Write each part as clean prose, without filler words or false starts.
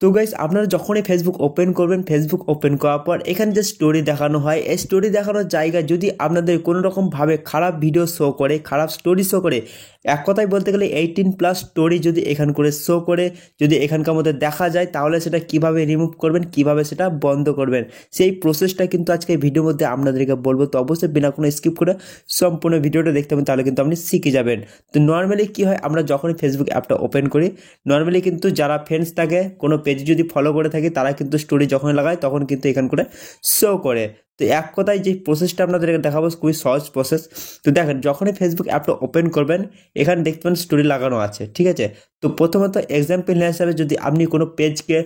তো গাইস আপনারা যখনই ফেসবুক ওপেন করবেন, ফেসবুক ওপেন করার পর এখানে যে স্টোরি দেখানো হয়, এই স্টোরি দেখানোর জায়গায় যদি আপনাদের কোনো রকমভাবে খারাপ ভিডিও শো করে, খারাপ স্টোরি শো করে, এক কথায় বলতে গেলে 18+ স্টোরি যদি এখান করে শো করে, যদি এখানকার মধ্যে দেখা যায়, তাহলে সেটা কিভাবে রিমুভ করবেন, কিভাবে সেটা বন্ধ করবেন, সেই প্রসেসটা কিন্তু আজকে এই ভিডিওর মধ্যে আপনাদেরকে বলবো। তো অবশ্যই বিনা কোনো স্কিপ করে সম্পূর্ণ ভিডিওটা দেখতে হবে, তাহলে কিন্তু আপনি শিখে যাবেন। তো নর্মালি কী হয়, আমরা যখনই ফেসবুক অ্যাপটা ওপেন করি, নর্মালি কিন্তু যারা ফ্রেন্ডস থাকে, কোনো পেজ যদি ফলো করে থাকে, তারা কিন্তু স্টোরি যখন লাগায় তখন কিন্তু এখান করে শো করে। তো এক কথায় যে প্রসেসটা আপনাদেরকে দেখাবো খুবই সহজ প্রসেস। তো দেখেন, যখনই ফেসবুক অ্যাপটা ওপেন করবেন, এখানে দেখতে পাবেন স্টোরি লাগানো আছে, ঠিক আছে। তো প্রথমত এক্সাম্পল হিসাবে যদি আপনি কোনো পেজকে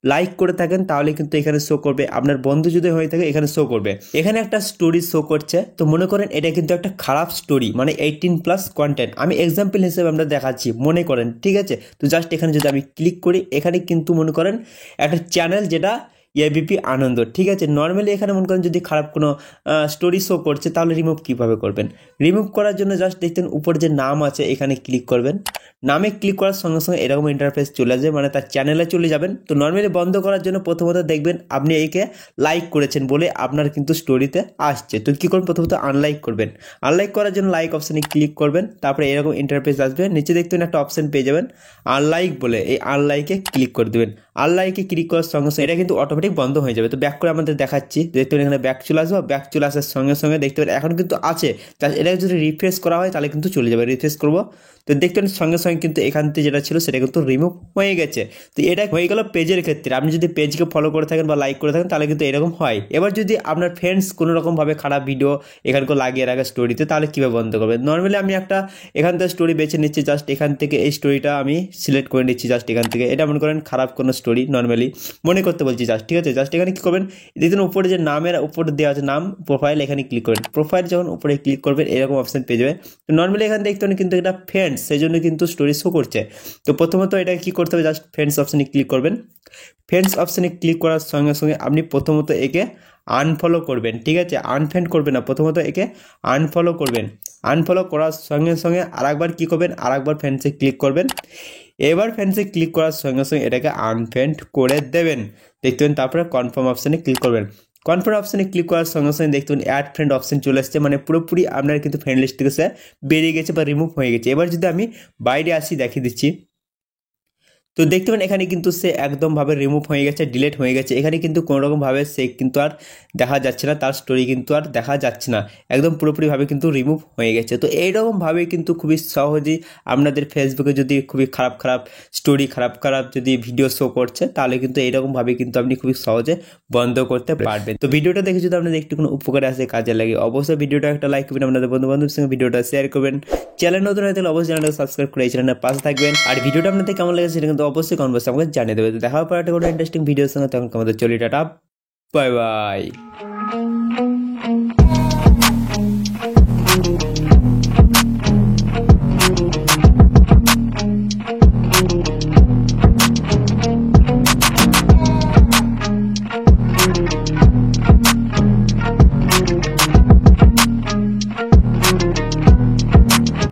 লাইক করে থাকেন, তাহলে কিন্তু এখানে শো করবে। আপনার বন্ধু যদি হয়ে থাকে, এখানে শো করবে। এখানে একটা স্টোরি শো করছে, তো মনে করেন এটা কিন্তু একটা খারাপ স্টোরি, মানে 18+ কন্টেন্ট। আমি এক্সাম্পল হিসেবে আমরা দেখাচ্ছি, মনে করেন, ঠিক আছে। তো জাস্ট এখানে যদি আমি ক্লিক করি, এখানে কিন্তু মনে করেন একটা চ্যানেল, যেটা এবিপি আনন্দ, ঠিক আছে। নর্মালি এখানে মনে করেন যদি খারাপ কোনো স্টোরি শো করছে, তাহলে রিমুভ কীভাবে করবেন? রিমুভ করার জন্য জাস্ট দেখতেন উপরে যে নাম আছে, এখানে ক্লিক করবেন। নামে ক্লিক করার সঙ্গে সঙ্গে এরকম ইন্টারফেস চলে আসবে, মানে তার চ্যানেলে চলে যাবেন। তো নর্মালি বন্ধ করার জন্য প্রথমত দেখবেন আপনি একে লাইক করেছেন বলে আপনার কিন্তু স্টোরিতে আসছে। তো কী করবেন, প্রথমত আনলাইক করবেন। আনলাইক করার জন্য লাইক অপশানে ক্লিক করবেন, তারপরে এরকম ইন্টারফেস আসবে। নিচে দেখতেন একটা অপশান পেয়ে যাবেন আনলাইক বলে, এই আনলাইকে ক্লিক করে দেবেন। আনলাইকে ক্লিক করার সঙ্গে সঙ্গে এটা কিন্তু অটোমেটিক বন্ধ হয়ে যাবে। তো ব্যাক করে আমাদের দেখাচ্ছি, দেখতে পাবেন এখানে ব্যাক চলে আসবে। ব্যাক চলে আসার সঙ্গে সঙ্গে দেখতে পাবেন এখন কিন্তু আছে, এটা যদি রিফ্রেশ করা হয় তাহলে কিন্তু চলে যাবে। রিফ্রেশ করবো, তো দেখতে পাবেন সঙ্গে সঙ্গে কিন্তু এখান থেকে যেটা ছিল সেটা কিন্তু রিমুভ হয়ে গেছে। তো এটা হয়ে গেল পেজের ক্ষেত্রে। আপনি যদি পেজকে ফলো করে থাকেন বা লাইক করে থাকেন, তাহলে কিন্তু এরকম হয়। এবার যদি আপনার ফ্রেন্ডস কোনো রকমভাবে খারাপ ভিডিও এখানকে লাগিয়ে রাখে স্টোরিতে, তাহলে কীভাবে বন্ধ করবে? নর্মালি আমি একটা এখান থেকে স্টোরি বেছে নিচ্ছি, জাস্ট এখান থেকে এই স্টোরিটা আমি সিলেক্ট করে নিচ্ছি। জাস্ট এখান থেকে এটা মনে করেন খারাপ কোনো স্টোরি, নর্মালি মনে করতে বলছি জাস্ট, ঠিক আছে। জাস্ট এখানে কী করবেন, দেখুন উপরে যে নামের উপরে দেওয়া আছে নাম, প্রোফাইল, এখানে ক্লিক করবেন। প্রোফাইল যখন উপরে ক্লিক করবেন, এরকম অপশান পেয়ে যাবে। তো নর্মালি এখানে দেখতে পাবেন কিন্তু এটা ফ্রেন্ডস, সেই জন্য কিন্তু স্টোরি শো করছে। তো প্রথমত এটা কী করতে হবে, জাস্ট ফ্রেন্ডস অপশানে ক্লিক করবেন। ফ্রেন্ডস অপশানে ক্লিক করার সঙ্গে সঙ্গে আপনি প্রথমত একে আনফলো করবেন, ঠিক আছে। আনফ্রেন্ড করবেন না, প্রথমত একে আনফলো করবেন। আনফলো করার সঙ্গে সঙ্গে আরেকবার কী করবেন, আরেকবার ফ্রেন্ডসে ক্লিক করবেন। এবার ফ্রেন্ডসে ক্লিক করার সঙ্গে সঙ্গে এটাকে আনফ্রেন্ড করে দেবেন, দেখতে পাবেন। তারপরে কনফার্ম অপশানে ক্লিক করবেন। কনফার্ম অপশানে ক্লিক করার সঙ্গে সঙ্গে দেখতে পাবেন অ্যাড ফ্রেন্ড অপশান চলে আসছে, মানে পুরোপুরি আপনার কিন্তু ফ্রেন্ড লিস্ট থেকে সে বেরিয়ে গেছে বা রিমুভ হয়ে গেছে। এবার যদি আমি বাইরে আসি, দেখিয়ে দিচ্ছি, তো দেখতে পাবেন এখানে কিন্তু সে একদমভাবে রিমুভ হয়ে গেছে, ডিলিট হয়ে গেছে। এখানে কিন্তু কোনো রকমভাবে সে কিন্তু আর দেখা যাচ্ছে না, তার স্টোরি কিন্তু আর দেখা যাচ্ছে না, একদম পুরোপুরিভাবে কিন্তু রিমুভ হয়ে গেছে। তো এইরকমভাবে কিন্তু খুবই সহজেই আপনাদের ফেসবুকে যদি খুবই খারাপ খারাপ স্টোরি, খারাপ খারাপ যদি ভিডিও শো করছে, তাহলে কিন্তু এইরকমভাবে কিন্তু আপনি খুবই সহজে বন্ধ করতে পারবেন। তো ভিডিওটা দেখে যদি আপনাদের একটু কোনো উপকারে আসে, কাজে লাগে, অবশ্যই ভিডিওটা একটা লাইক করবেন, আপনাদের বন্ধু বান্ধবের সঙ্গে ভিডিওটা শেয়ার করবেন। চ্যানেল নতুন হয়ে থাকলে অবশ্যই চ্যানেলটা সাবস্ক্রাইব করে এই চ্যানেলের পাশে থাকবেন। আর ভিডিওটা আপনাদের কেমন লেগেছে সেটা কিন্তু অবশ্যই কমেন্ট বক্সে আমাকে জানিয়ে দেবে। তো দেখা হবে একটা কোনো ইন্টারেস্টিং ভিডিওর সঙ্গে, তখন আমাদের চলি, টাটা, বাই বাই।